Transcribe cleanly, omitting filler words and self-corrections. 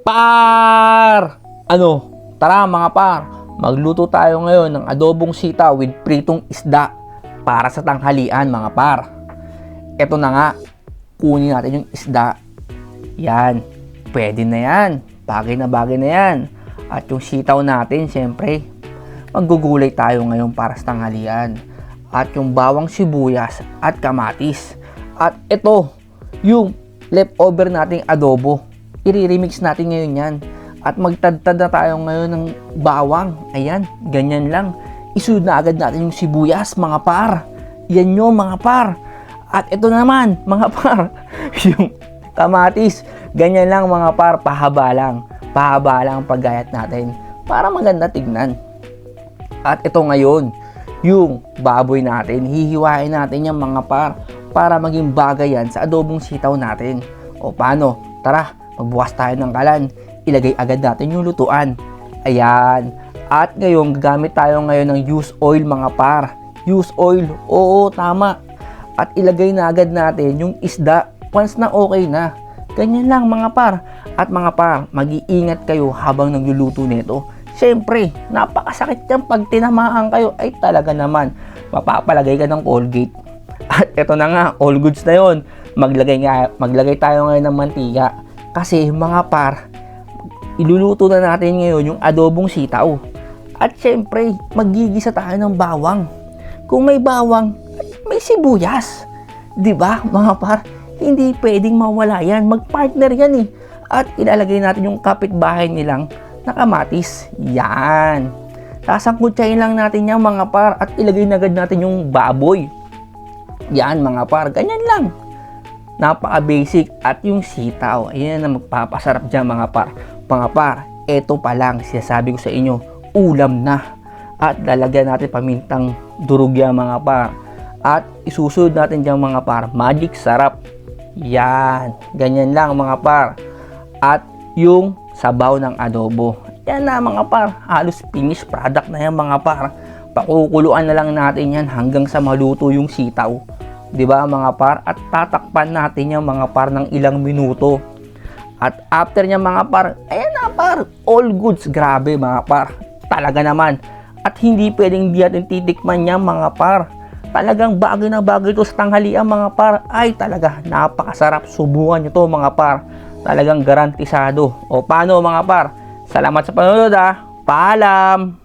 Par! Ano? Tara mga par, magluto tayo ngayon ng adobong sitaw with pritong isda para sa tanghalian mga par. Ito na nga, kunin natin yung isda. Yan, pwede na yan. Bagay na yan. At yung sitaw natin, syempre, maggugulay tayo ngayon para sa tanghalian. At yung bawang sibuyas at kamatis. At ito, yung leftover nating adobo. I-remix natin ngayon yan. At magtadtad na tayo ngayon ng bawang. Ayan, ganyan lang. Isunod na agad natin yung sibuyas, mga par. Yan yung mga par. At ito naman, mga par, yung kamatis. Ganyan lang mga par, pahaba lang. Pahaba lang ang paggayat natin para maganda tignan. At ito ngayon, yung baboy natin. Hihiwain natin yung mga par para maging bagay yan sa adobong sitaw natin. O paano? Tara, magbukas tayo ng kalan. Ilagay agad natin yung lutuan. Ayan. At ngayon, gagamit tayo ngayon ng used oil mga par. Used oil. Oo, tama. At ilagay na agad natin yung isda once na okay na. Ganyan lang mga par. At mga par, mag-iingat kayo habang nagluluto nito. Siyempre, napakasakit yan pag tinamaan kayo. Ay talaga naman, mapapalagay ka ng Colgate. At ito na nga, all goods na yon. Maglagay tayo ngayon ng mantika. Kasi mga par, iluluto na natin ngayon yung adobong sitaw. At syempre, maggigisa tayo ng bawang. Kung may bawang, may sibuyas. 'Di ba, mga par? Hindi pwedeng mawala yan. Magpartner yan eh. At ilalagay natin yung kapitbahay nilang na kamatis. Yan. Sasangkutsahin lang natin yan mga par. At ilagay na agad natin yung baboy. Yan mga par. Ganyan lang. Napaka-basic. At yung sitaw. Ayan na magpapasarap dyan mga par. Mga par, eto pa lang, sinasabi ko sa inyo, ulam na. At lalagyan natin pamintang durog yan mga par. At isusunod natin dyan mga par, magic sarap. Yan, ganyan lang mga par. At yung sabaw ng adobo. Yan na mga par, halos finished product na yan mga par. Pakukuluan na lang natin yan hanggang sa maluto yung sitaw. 'Di ba mga par? At tatakpan natin yan mga par ng ilang minuto. At after niya mga par, ayan na par, all goods. Grabe mga par, talaga naman. At hindi pwedeng di natin titikman niya mga par. Talagang bagay na bagay ito sa tanghalian mga par. Ay talaga, napakasarap. Subukan nyo to mga par. Talagang garantisado. O paano mga par? Salamat sa panonood ha. Paalam!